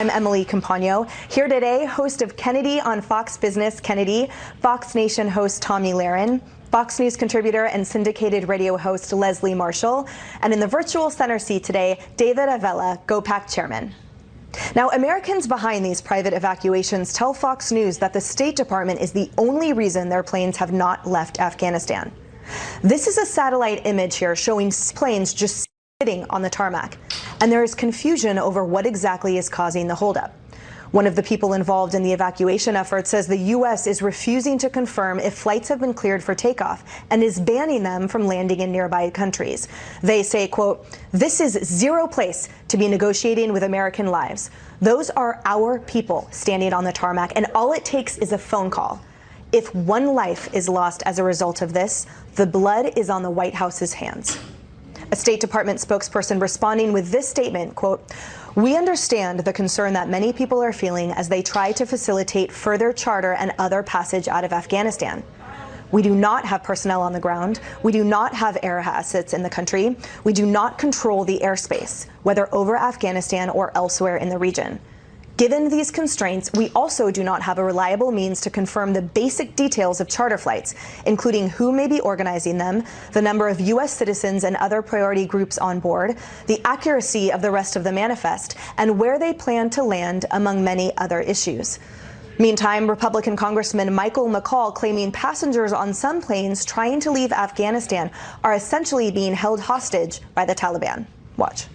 I'm Emily Campagno, here today, host of Kennedy on Fox Business Kennedy, Fox Nation host Tommy Lahren, Fox News contributor and syndicated radio host Leslie Marshall, and in the virtual center seat today, David Avella, GOPAC chairman. Now, Americans behind these private evacuations tell Fox News that the State Department is the only reason their planes have not left Afghanistan. This is a satellite image here showing planes just sitting on the tarmac, and there is confusion over what exactly is causing the holdup. One of the people involved in the evacuation effort says the U.S. is refusing to confirm if flights have been cleared for takeoff and is banning them from landing in nearby countries. They say, quote, "This is zero place to be negotiating with American lives. Those are our people standing on the tarmac, and all it takes is a phone call. If one life is lost as a result of this, the blood is on the White House's hands." A State Department spokesperson responding with this statement, quote, "We understand the concern that many people are feeling as they try to facilitate further charter and other passage out of Afghanistan. We do not have personnel on the ground. We do not have air assets in the country. We do not control the airspace, whether over Afghanistan or elsewhere in the region. Given these constraints, we also do not have a reliable means to confirm the basic details of charter flights, including who may be organizing them, the number of U.S. citizens and other priority groups on board, the accuracy of the rest of the manifest, and where they plan to land, among many other issues." Meantime, Republican Congressman Michael McCaul claiming passengers on some planes trying to leave Afghanistan are essentially being held hostage by the Taliban. Watch.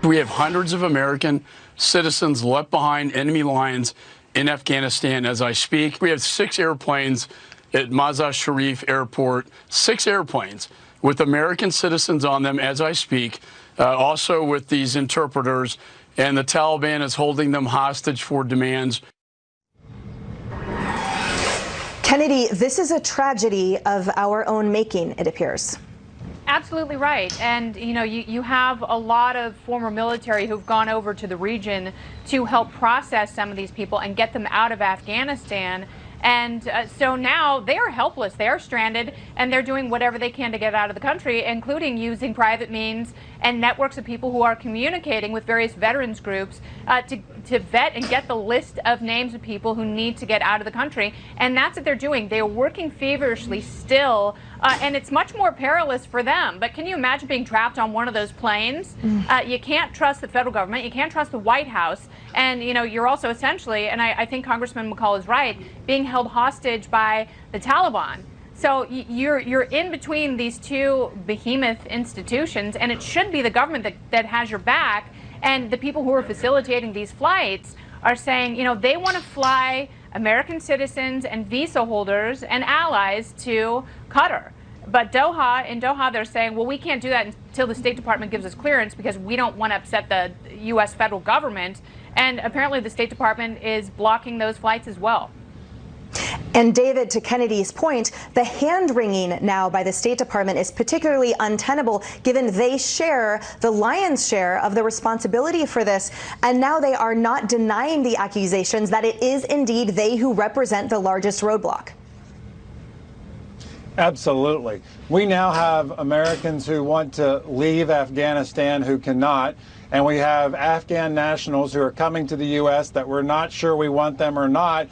We have hundreds of American citizens left behind enemy lines in Afghanistan as I speak. We have 6 airplanes at Mazar Sharif Airport, 6 airplanes with American citizens on them as I speak, also with these interpreters, and the Taliban is holding them hostage for demands. Kennedy, this is a tragedy of our own making, it appears. Absolutely right. And, you know, you have a lot of former military who've gone over to the region to help process some of these people and get them out of Afghanistan. And so now they are helpless. They are stranded, and they're doing whatever they can to get out of the country, including using private means and networks of people who are communicating with various veterans groups to vet and get the list of names of people who need to get out of the country. And that's what they're doing. They are working feverishly still, and it's much more perilous for them. But can you imagine being trapped on one of those planes? You can't trust the federal government. You can't trust the White House. And, you know, you're also essentially, and I think Congressman McCaul is right, being held hostage by the Taliban. So you're in between these two behemoth institutions, and it should be the government that has your back. And the people who are facilitating these flights are saying, you know, they want to fly American citizens and visa holders and allies to Qatar. But in Doha, they're saying, well, we can't do that until the State Department gives us clearance because we don't want to upset the U.S. federal government. And apparently the State Department is blocking those flights as well. And David, to Kennedy's point, the hand-wringing now by the State Department is particularly untenable given they share the lion's share of the responsibility for this. And now they are not denying the accusations that it is indeed they who represent the largest roadblock. Absolutely. We now have Americans who want to leave Afghanistan who cannot. And we have Afghan nationals who are coming to the U.S. that we're not sure we want them or not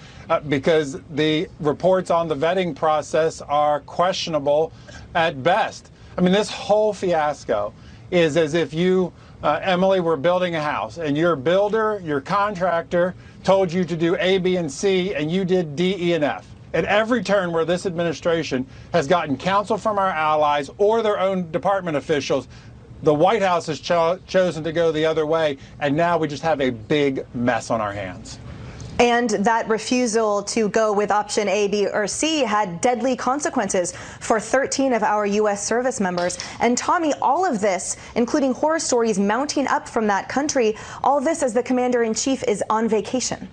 because the reports on the vetting process are questionable at best. I mean, this whole fiasco is as if you, Emily, were building a house and your builder, your contractor, told you to do A, B, and C, and you did D, E, and F. At every turn where this administration has gotten counsel from our allies or their own department officials, the White House has chosen to go the other way, and now we just have a big mess on our hands. And that refusal to go with option A, B, or C had deadly consequences for 13 of our U.S. service members. And Tommy, all of this, including horror stories mounting up from that country, all this as the commander-in-chief is on vacation.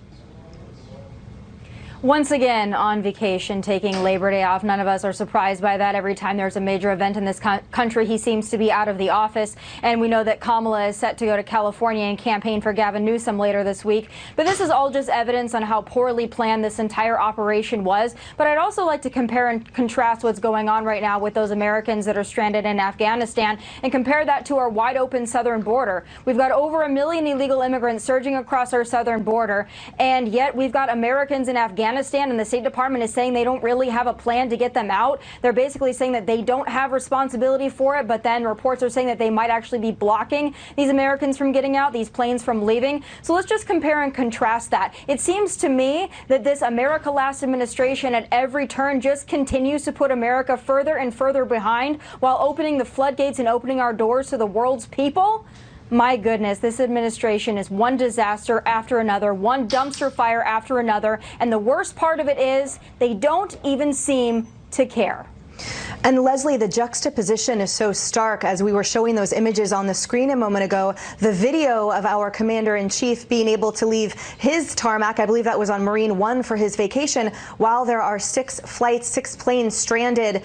Once again on vacation, taking Labor Day off. None of us are surprised by that. Every time there's a major event in this country, he seems to be out of the office. And we know that Kamala is set to go to California and campaign for Gavin Newsom later this week. But this is all just evidence on how poorly planned this entire operation was. But I'd also like to compare and contrast what's going on right now with those Americans that are stranded in Afghanistan and compare that to our wide open southern border. We've got over 1 million illegal immigrants surging across our southern border, and yet we've got Americans in Afghanistan, and the State Department is saying they don't really have a plan to get them out. They're basically saying that they don't have responsibility for it, but then reports are saying that they might actually be blocking these Americans from getting out, these planes from leaving. So let's just compare and contrast that. It seems to me that this America Last administration at every turn just continues to put America further and further behind while opening the floodgates and opening our doors to the world's people. My goodness, this administration is one disaster after another, one dumpster fire after another. And the worst part of it is they don't even seem to care. And Leslie, the juxtaposition is so stark. As we were showing those images on the screen a moment ago, the video of our commander-in-chief being able to leave his tarmac, I believe that was on Marine One for his vacation, while there are 6 planes stranded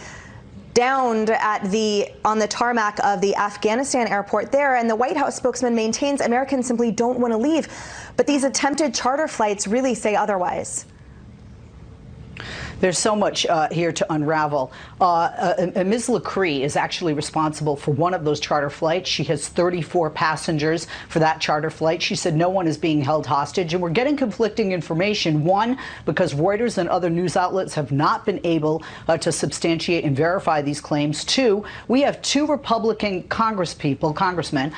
downed on the tarmac of the Afghanistan airport there, and the White House spokesman maintains Americans simply don't want to leave. But these attempted charter flights really say otherwise. There's so much here to unravel. Ms. LaCree is actually responsible for one of those charter flights. She has 34 passengers for that charter flight. She said no one is being held hostage, and we're getting conflicting information. One, because Reuters and other news outlets have not been able to substantiate and verify these claims. Two, we have 2 Republican congressmen.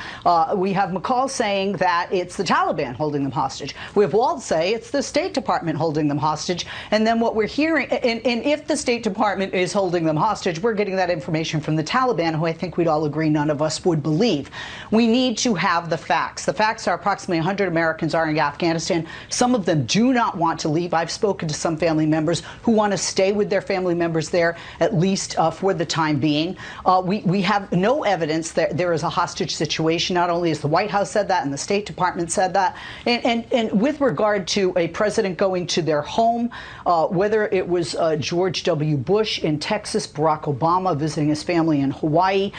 We have McCall saying that it's the Taliban holding them hostage. We have Walt say it's the State Department holding them hostage. And then what we're hearing, and if the State Department is holding them hostage, we're getting that information from the Taliban, who I think we'd all agree none of us would believe. We need to have the facts. The facts are approximately 100 Americans are in Afghanistan. Some of them do not want to leave. I've spoken to some family members who want to stay with their family members there, at least for the time being. We have no evidence that there is a hostage situation. Not only has the White House said that and the State Department said that. And with regard to a president going to their home, whether it was George W. Bush in Texas, Barack Obama visiting his family in Hawaii,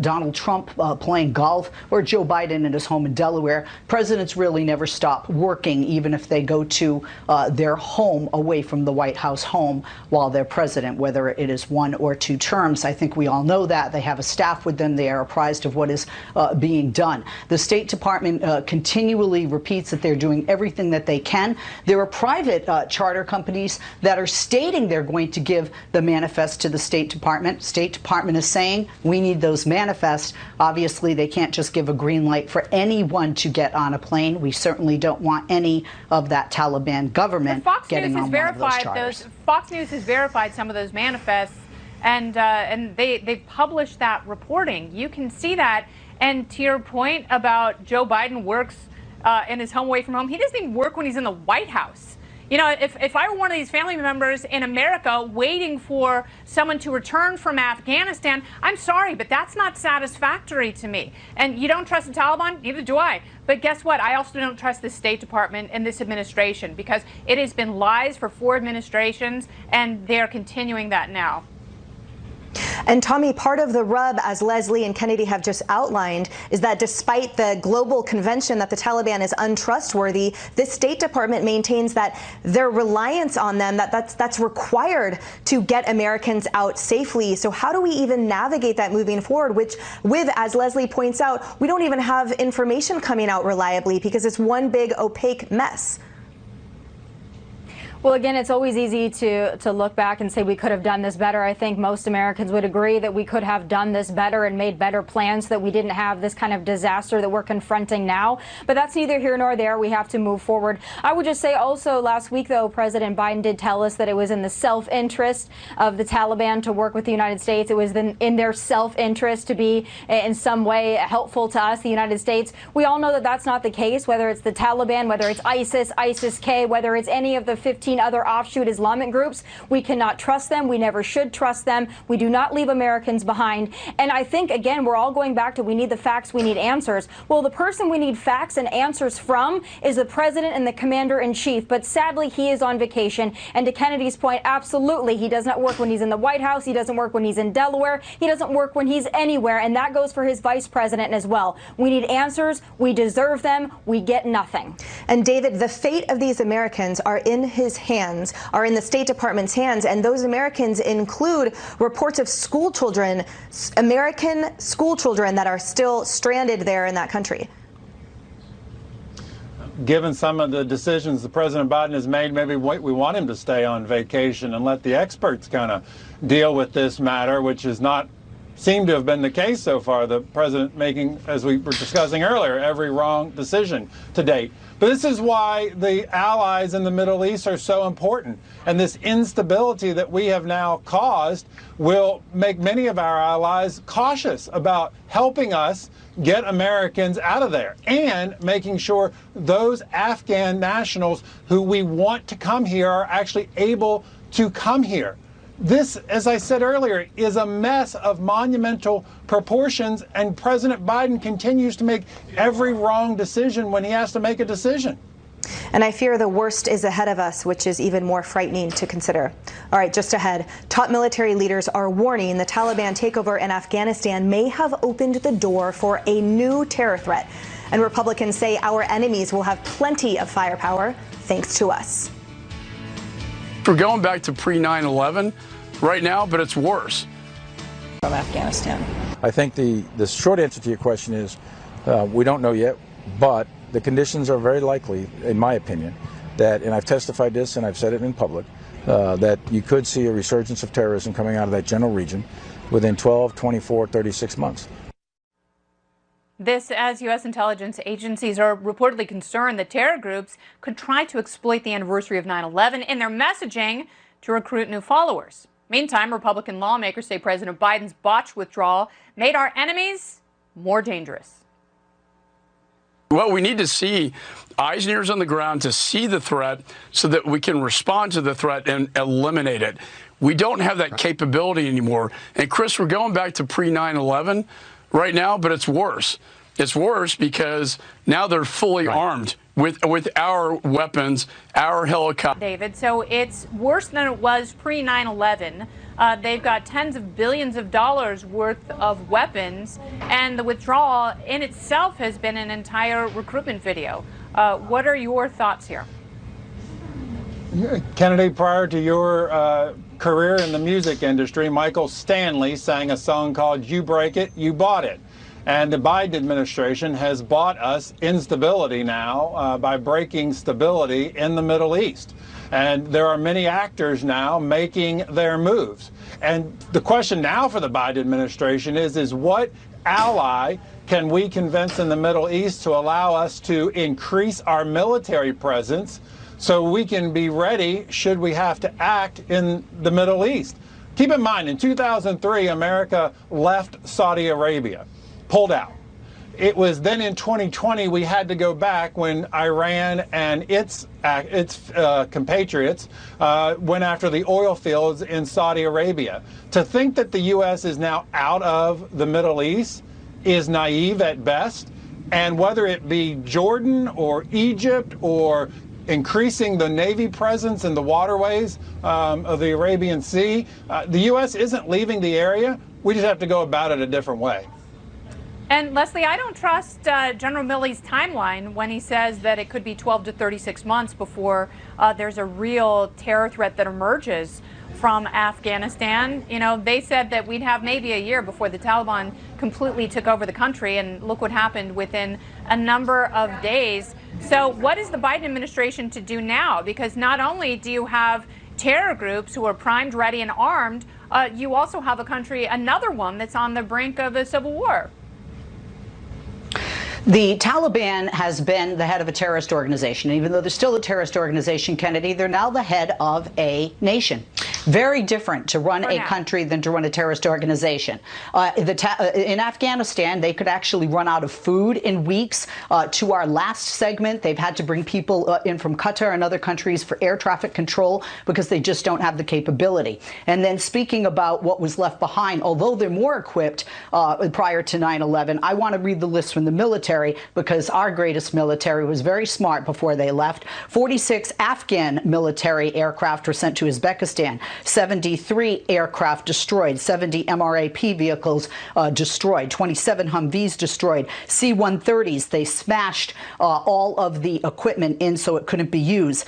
Donald Trump playing golf, or Joe Biden in his home in Delaware, presidents really never stop working, even if they go to their home away from the White House home while they're president, whether it is 1 or 2 terms. I think we all know that. They have a staff with them. They are apprised of what is being done. The State Department continually repeats that they're doing everything that they can. There are private charter companies that are stating they're going to give the manifest to the State Department. State Department is saying we need those manifests. Obviously, they can't just give a green light for anyone to get on a plane. We certainly don't want any of that Taliban government getting on one of those charters. Fox News has verified some of those manifests, and they published that reporting. You can see that. And to your point about Joe Biden works in his home away from home, he doesn't even work when he's in the White House. You know, if I were one of these family members in America waiting for someone to return from Afghanistan, I'm sorry, but that's not satisfactory to me. And you don't trust the Taliban? Neither do I. But guess what? I also don't trust the State Department and this administration, because it has been lies for 4 administrations, and they're continuing that now. And Tommy, part of the rub, as Leslie and Kennedy have just outlined, is that despite the global convention that the Taliban is untrustworthy, the State Department maintains that their reliance on them, that's required to get Americans out safely. So how do we even navigate that moving forward, which with, as Leslie points out, we don't even have information coming out reliably because it's one big opaque mess? Well, again, it's always easy to look back and say we could have done this better. I think most Americans would agree that we could have done this better and made better plans so that we didn't have this kind of disaster that we're confronting now. But that's neither here nor there. We have to move forward. I would just say also last week, though, President Biden did tell us that it was in the self-interest of the Taliban to work with the United States. It was in their self-interest to be in some way helpful to us, the United States. We all know that that's not the case, whether it's the Taliban, whether it's ISIS, ISIS-K, whether it's any of the 15 13 other offshoot Islamic groups. We cannot trust them. We never should trust them. We do not leave Americans behind. And I think, again, we're all going back to we need the facts, we need answers. Well, the person we need facts and answers from is the president and the commander-in-chief. But sadly, he is on vacation. And to Kennedy's point, absolutely, he does not work when he's in the White House. He doesn't work when he's in Delaware. He doesn't work when he's anywhere. And that goes for his vice president as well. We need answers. We deserve them. We get nothing. And David, the fate of these Americans are in his hands, are in the State Department's hands. And those Americans include reports of school children, American school children that are still stranded there in that country. Given some of the decisions that President Biden has made, maybe we want him to stay on vacation and let the experts kind of deal with this matter, which has not seemed to have been the case so far. The president making, as we were discussing earlier, every wrong decision to date. But this is why the allies in the Middle East are so important. And this instability that we have now caused will make many of our allies cautious about helping us get Americans out of there and making sure those Afghan nationals who we want to come here are actually able to come here. This, as I said earlier, is a mess of monumental proportions, and President Biden continues to make every wrong decision when he has to make a decision. And I fear the worst is ahead of us, which is even more frightening to consider. All right, just ahead, top military leaders are warning the Taliban takeover in Afghanistan may have opened the door for a new terror threat. And Republicans say our enemies will have plenty of firepower thanks to us. We're going back to pre-9/11 right now, but it's worse. From Afghanistan. I think the short answer to your question is we don't know yet, but the conditions are very likely, in my opinion, that, and I've testified this and I've said it in public, that you could see a resurgence of terrorism coming out of that general region within 12, 24, 36 months. This as U.S. intelligence agencies are reportedly concerned that terror groups could try to exploit the anniversary of 9/11 in their messaging to recruit new followers. Meantime, Republican lawmakers say President Biden's botched withdrawal made our enemies more dangerous. Well, we need to see eyes and ears on the ground to see the threat so that we can respond to the threat and eliminate it. We don't have that capability anymore. And Chris, we're going back to pre-9/11 right now, but it's worse. It's worse because now they're fully armed with our weapons, our helicopters. David, so it's worse than it was pre-9/11. They've got tens of billions of dollars worth of weapons, and the withdrawal in itself has been an entire recruitment video. What are your thoughts here? Kennedy, prior to your career in the music industry, Michael Stanley sang a song called "You Break It, You Bought It." And the Biden administration has bought us instability now by breaking stability in the Middle East. And there are many actors now making their moves. And the question now for the Biden administration is what ally can we convince in the Middle East to allow us to increase our military presence so we can be ready should we have to act in the Middle East? Keep in mind, in 2003, America left Saudi Arabia, pulled out. It was then in 2020 we had to go back when Iran and its compatriots went after the oil fields in Saudi Arabia. To think that the U.S. is now out of the Middle East is naive at best. And whether it be Jordan or Egypt or increasing the Navy presence in the waterways of the Arabian Sea, the U.S. isn't leaving the area. We just have to go about it a different way. And Leslie, I don't trust General Milley's timeline when he says that it could be 12 to 36 months before there's a real terror threat that emerges from Afghanistan. You know, they said that we'd have maybe a year before the Taliban completely took over the country, and look what happened within a number of days. So what is the Biden administration to do now? Because not only do you have terror groups who are primed, ready, and armed, you also have a country, another one, that's on the brink of a civil war. The Taliban has been the head of a terrorist organization. Even though they're still a terrorist organization, Kennedy, they're now the head of a nation. Very different to run a country than to run a terrorist organization. In Afghanistan, they could actually run out of food in weeks. To our last segment, they've had to bring people in from Qatar and other countries for air traffic control because they just don't have the capability. And then speaking about what was left behind, although they're more equipped prior to 9/11, I want to read the list from the military because our greatest military was very smart before they left. 46 Afghan military aircraft were sent to Uzbekistan. 73 aircraft destroyed, 70 MRAP vehicles destroyed, 27 Humvees destroyed, C-130s, they smashed all of the equipment in so it couldn't be used.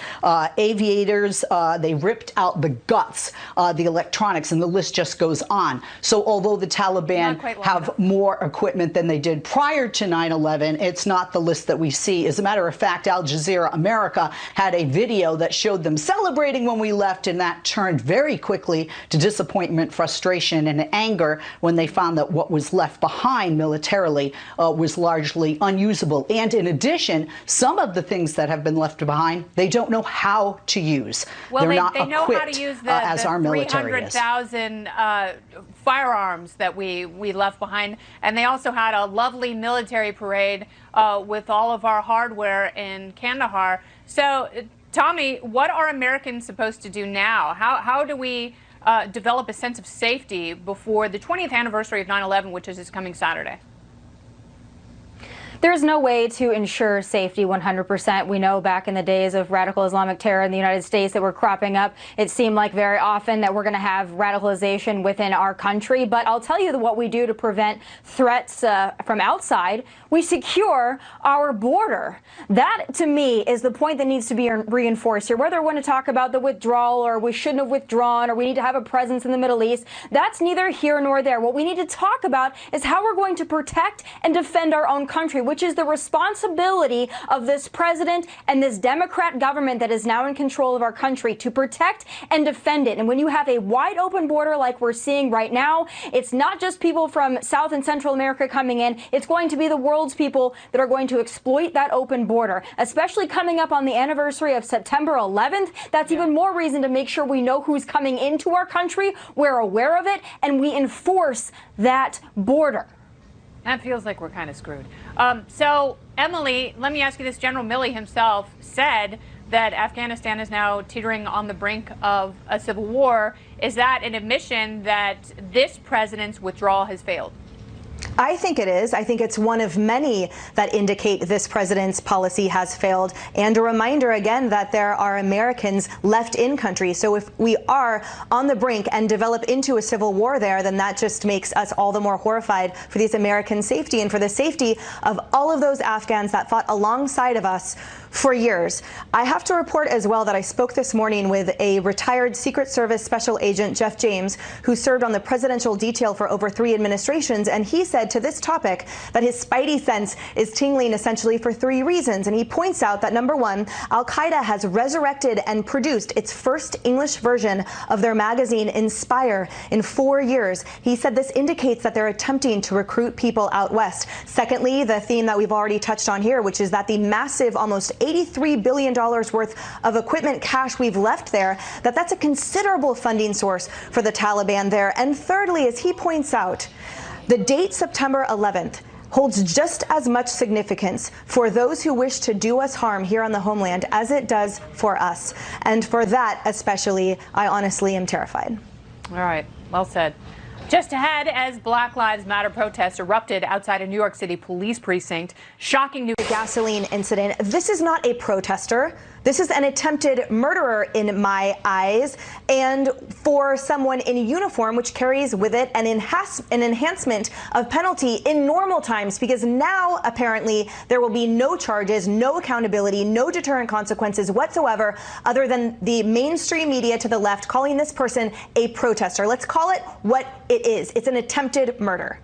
Aviators, they ripped out the guts, the electronics, and the list just goes on. So although the Taliban have more equipment than they did prior to 9/11, it's not the list that we see. As a matter of fact, Al Jazeera America had a video that showed them celebrating when we left, and that turned very quickly to disappointment, frustration, and anger when they found that what was left behind militarily was largely unusable. And in addition, some of the things that have been left behind, they don't know how to use. Well, they know how to use the as our military is. 300,000 firearms that we left behind, and they also had a lovely military parade with all of our hardware in Kandahar. So, Tommy, what are Americans supposed to do now? How do we develop a sense of safety before the 20th anniversary of 9/11, which is this coming Saturday? There's no way to ensure safety 100%. We know back in the days of radical Islamic terror in the United States that were cropping up, it seemed like very often that we're going to have radicalization within our country. But I'll tell you what we do to prevent threats from outside. We secure our border. That, to me, is the point that needs to be reinforced here. Whether we want to talk about the withdrawal or we shouldn't have withdrawn or we need to have a presence in the Middle East, that's neither here nor there. What we need to talk about is how we're going to protect and defend our own country, which is the responsibility of this president and this Democrat government that is now in control of our country to protect and defend it. And when you have a wide open border like we're seeing right now, it's not just people from South and Central America coming in. It's going to be the world's people that are going to exploit that open border, especially coming up on the anniversary of September 11th. That's even more reason to make sure we know who's coming into our country, we're aware of it, and we enforce that border. That feels like we're kind of screwed. So, Emily, let me ask you this. General Milley himself said that Afghanistan is now teetering on the brink of a civil war. Is that an admission that this president's withdrawal has failed? I think it is. I think it's one of many that indicate this president's policy has failed. And a reminder again that there are Americans left in country. So if we are on the brink and develop into a civil war there, then that just makes us all the more horrified for these Americans' safety and for the safety of all of those Afghans that fought alongside of us for years. I have to report as well that I spoke this morning with a retired Secret Service Special Agent, Jeff James, who served on the presidential detail for over 3 administrations, and he said to this topic that his spidey sense is tingling essentially for 3 reasons. And he points out that, number 1, Al-Qaeda has resurrected and produced its first English version of their magazine, Inspire, in 4 years. He said this indicates that they're attempting to recruit people out west. Secondly, the theme that we've already touched on here, which is that the massive, almost $83 billion worth of equipment cache we've left there, that's a considerable funding source for the Taliban there. And thirdly, as he points out, the date September 11th holds just as much significance for those who wish to do us harm here on the homeland as it does for us. And for that especially, I honestly am terrified. All right, well said. Just ahead, as Black Lives Matter protests erupted outside a New York City police precinct, shocking new gasoline incident. This is not a protester. This is an attempted murderer in my eyes, and for someone in uniform, which carries with it an enhancement of penalty in normal times, because now apparently there will be no charges, no accountability, no deterrent consequences whatsoever, other than the mainstream media to the left calling this person a protester. Let's call it what it is. It's an attempted murder.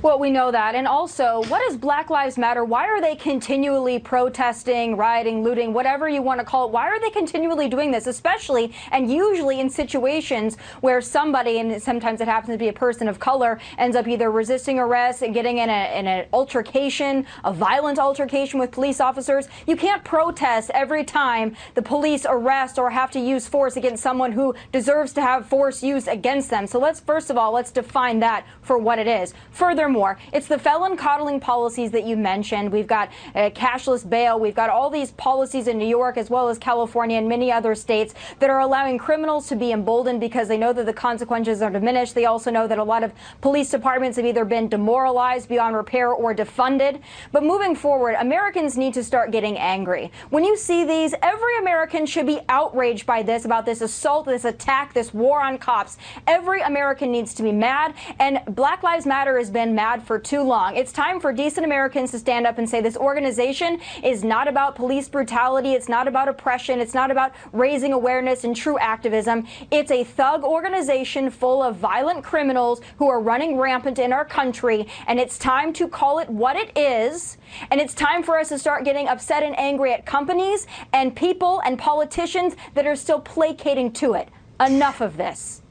Well, we know that. And also, what does Black Lives Matter? Why are they continually protesting, rioting, looting, whatever you want to call it? Why are they continually doing this, especially and usually in situations where somebody, and sometimes it happens to be a person of color, ends up either resisting arrest and getting in an altercation, a violent altercation with police officers? You can't protest every time the police arrest or have to use force against someone who deserves to have force used against them. So first of all, let's define that for what it is. Furthermore, it's the felon coddling policies that you mentioned. We've got cashless bail. We've got all these policies in New York as well as California and many other states that are allowing criminals to be emboldened because they know that the consequences are diminished. They also know that a lot of police departments have either been demoralized beyond repair or defunded. But moving forward, Americans need to start getting angry. When you see these, every American should be outraged by this, about this assault, this attack, this war on cops. Every American needs to be mad, and Black Lives Matter has been mad for too long. It's time for decent Americans to stand up and say this organization is not about police brutality. It's not about oppression. It's not about raising awareness and true activism. It's a thug organization full of violent criminals who are running rampant in our country, and it's time to call it what it is. And it's time for us to start getting upset and angry at companies and people and politicians that are still placating to it. Enough of this.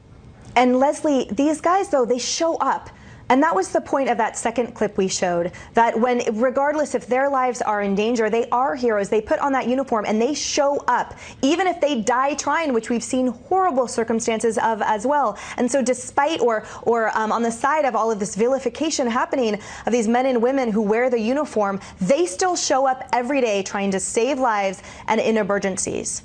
And Leslie, these guys, though, they show up. And that was the point of that second clip we showed, that when, regardless if their lives are in danger, they are heroes. They put on that uniform and they show up, even if they die trying, which we've seen horrible circumstances of as well. And so despite or on the side of all of this vilification happening of these men and women who wear the uniform, they still show up every day trying to save lives and in emergencies.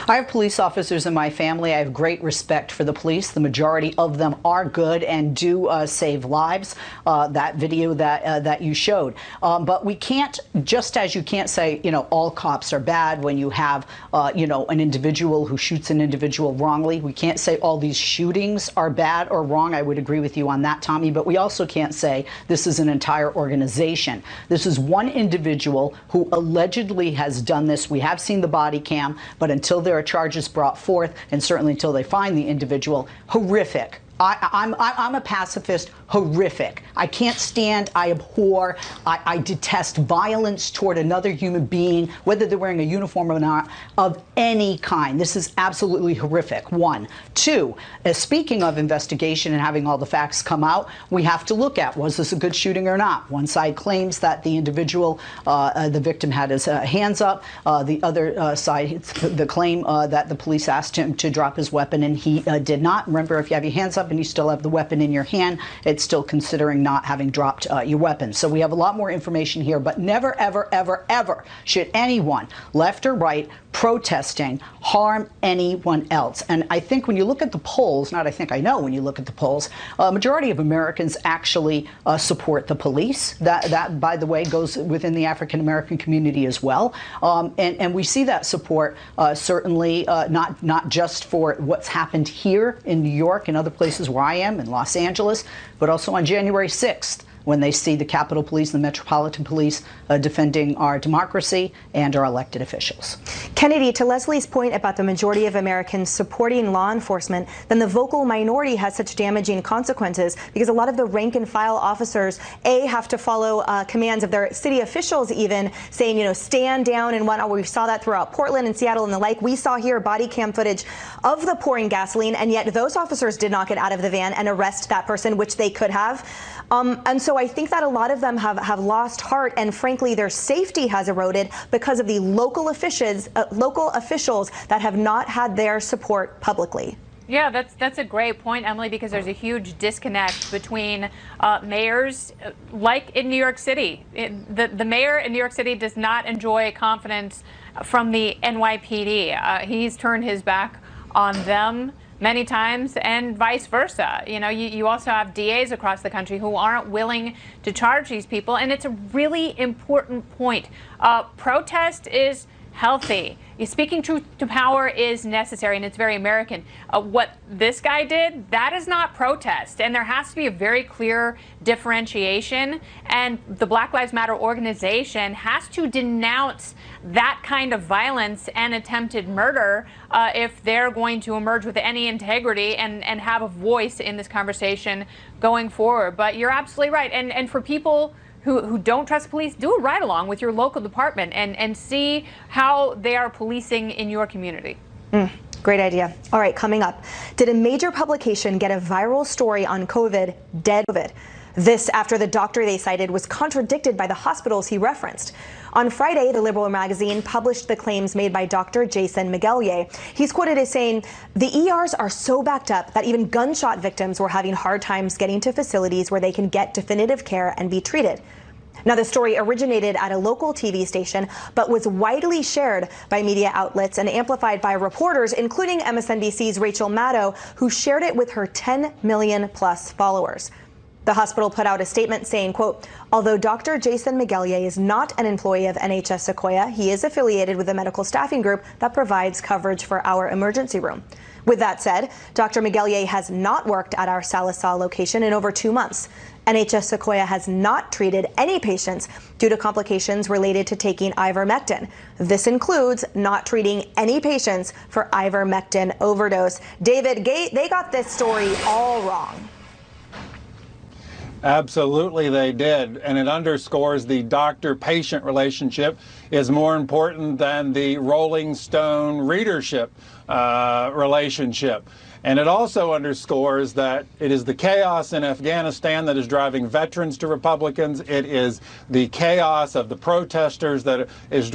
I have police officers in my family. I have great respect for the police. The majority of them are good and do save lives. That video that you showed. But we can't, just as you can't say, all cops are bad when you have, an individual who shoots an individual wrongly. We can't say all these shootings are bad or wrong. I would agree with you on that, Tommy. But we also can't say this is an entire organization. This is one individual who allegedly has done this. We have seen the body cam, but until there are charges brought forth, and certainly until they find the individual, horrific. I'm a pacifist. Horrific. I can't stand, I abhor, I detest violence toward another human being, whether they're wearing a uniform or not, of any kind. This is absolutely horrific, one. Two, speaking of investigation and having all the facts come out, we have to look at, was this a good shooting or not? One side claims that the individual, the victim had his hands up. The other side, the claim that the police asked him to drop his weapon and he did not. Remember, if you have your hands up and you still have the weapon in your hand, it's still considering not having dropped your weapon. So we have a lot more information here, but never, ever, ever, ever should anyone, left or right, protesting harm anyone else. And I think when you look at the polls, not I think, I know when you look at the polls, a majority of Americans actually support the police. That, by the way, goes within the African-American community as well. And we see that support certainly not just for what's happened here in New York and other places where I am, in Los Angeles, but also on January 6th, when they see the Capitol Police, the Metropolitan Police defending our democracy and our elected officials. Kennedy, to Leslie's point about the majority of Americans supporting law enforcement, then the vocal minority has such damaging consequences because a lot of the rank and file officers, have to follow commands of their city officials even saying, stand down and whatnot. We saw that throughout Portland and Seattle and the like. We saw here body cam footage of the pouring gasoline, and yet those officers did not get out of the van and arrest that person, which they could have. And so I think that a lot of them have lost heart, and frankly, their safety has eroded because of the local officials that have not had their support publicly. Yeah, that's a great point, Emily, because there's a huge disconnect between mayors, like in New York City. The mayor in New York City does not enjoy confidence from the NYPD. He's turned his back on them many times, and vice versa. You also have DAs across the country who aren't willing to charge these people, and it's a really important point. Protest is healthy. Speaking truth to power is necessary, and it's very American. What this guy did, that is not protest, and there has to be a very clear differentiation, and the Black Lives Matter organization has to denounce that kind of violence and attempted murder if they're going to emerge with any integrity and have a voice in this conversation going forward. But you're absolutely right, and for people who don't trust police, do a ride-along with your local department and see how they are policing in your community. Great idea. All right, coming up, did a major publication get a viral story on COVID, dead COVID? This after the doctor they cited was contradicted by the hospitals he referenced. On Friday, the Liberal magazine published the claims made by Dr. Jason McElligott. He's quoted as saying, "The ERs are so backed up that even gunshot victims were having hard times getting to facilities where they can get definitive care and be treated." Now, the story originated at a local TV station, but was widely shared by media outlets and amplified by reporters, including MSNBC's Rachel Maddow, who shared it with her 10 million plus followers. The hospital put out a statement saying, quote, "Although Dr. Jason McElligott is not an employee of NHS Sequoia, he is affiliated with a medical staffing group that provides coverage for our emergency room." With that said, Dr. McElligott has not worked at our Sallisaw location in over 2 months. NHS Sequoia has not treated any patients due to complications related to taking ivermectin. This includes not treating any patients for ivermectin overdose. David, they got this story all wrong. Absolutely they did, and it underscores the doctor-patient relationship is more important than the Rolling Stone readership relationship. And it also underscores that it is the chaos in Afghanistan that is driving veterans to Republicans. It is the chaos of the protesters that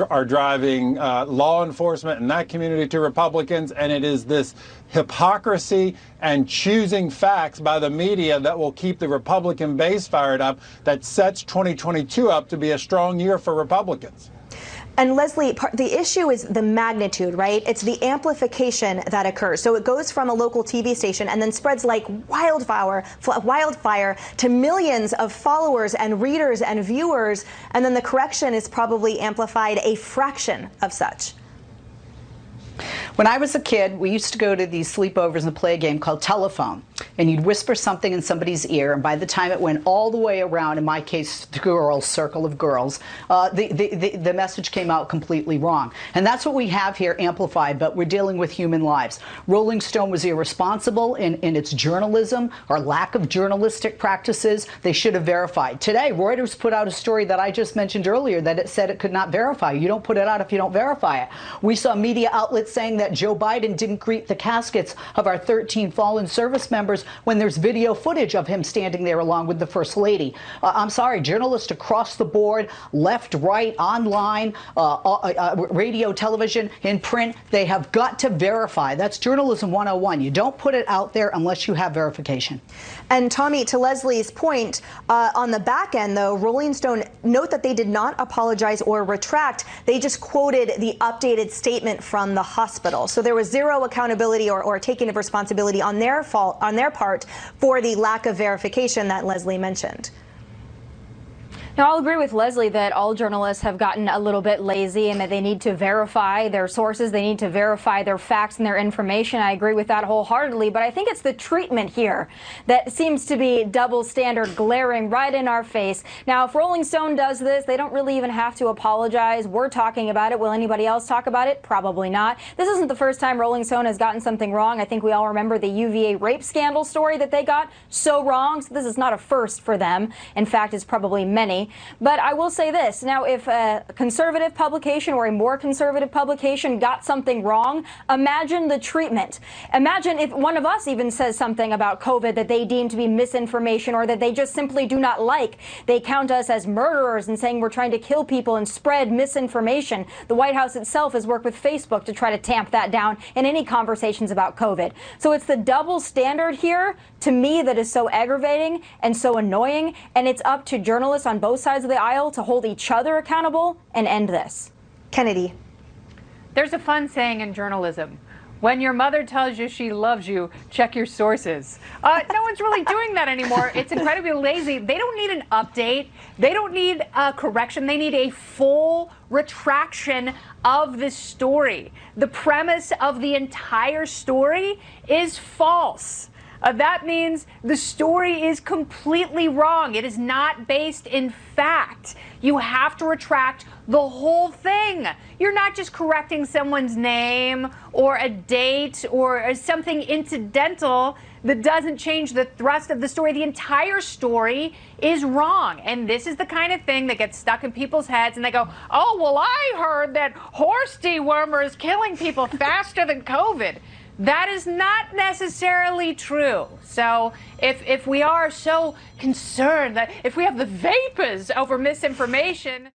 are driving law enforcement in that community to Republicans. And it is this hypocrisy and choosing facts by the media that will keep the Republican base fired up, that sets 2022 up to be a strong year for Republicans. And Leslie, the issue is the magnitude, right? It's the amplification that occurs. So it goes from a local TV station and then spreads like wildfire to millions of followers and readers and viewers. And then the correction is probably amplified a fraction of such. When I was a kid, we used to go to these sleepovers and play a game called telephone. And you'd whisper something in somebody's ear, and by the time it went all the way around, in my case, the girls, circle of girls, the message came out completely wrong. And that's what we have here amplified, but we're dealing with human lives. Rolling Stone was irresponsible in its journalism or lack of journalistic practices. They should have verified. Today, Reuters put out a story that I just mentioned earlier that it said it could not verify. You don't put it out if you don't verify it. We saw media outlets saying that Joe Biden didn't greet the caskets of our 13 fallen service members when there's video footage of him standing there along with the First Lady. I'm sorry, journalists across the board, left, right, online, radio, television, in print, they have got to verify. That's journalism 101. You don't put it out there unless you have verification. And Tommy, to Leslie's point, on the back end, though, Rolling Stone, note that they did not apologize or retract. They just quoted the updated statement from the hospital. So there was zero accountability or taking of responsibility on their part for the lack of verification that Leslie mentioned. Now, I'll agree with Leslie that all journalists have gotten a little bit lazy and that they need to verify their sources. They need to verify their facts and their information. I agree with that wholeheartedly. But I think it's the treatment here that seems to be double standard, glaring right in our face. Now, if Rolling Stone does this, they don't really even have to apologize. We're talking about it. Will anybody else talk about it? Probably not. This isn't the first time Rolling Stone has gotten something wrong. I think we all remember the UVA rape scandal story that they got so wrong. So this is not a first for them. In fact, it's probably many. But I will say this. Now, if a conservative publication or a more conservative publication got something wrong, imagine the treatment. Imagine if one of us even says something about COVID that they deem to be misinformation or that they just simply do not like. They count us as murderers and saying we're trying to kill people and spread misinformation. The White House itself has worked with Facebook to try to tamp that down in any conversations about COVID. So it's the double standard here, to me, that is so aggravating and so annoying. And it's up to journalists on both sides of the aisle to hold each other accountable and end this. Kennedy. There's a fun saying in journalism. When your mother tells you she loves you, check your sources. No one's really doing that anymore. It's incredibly lazy. They don't need an update. They don't need a correction. They need a full retraction of this story. The premise of the entire story is false. That means the story is completely wrong. It is not based in fact. You have to retract the whole thing. You're not just correcting someone's name or a date or something incidental that doesn't change the thrust of the story. The entire story is wrong. And this is the kind of thing that gets stuck in people's heads and they go, oh, well, I heard that horse dewormer is killing people faster than COVID. That is not necessarily true. So if we are so concerned that if we have the vapors over misinformation,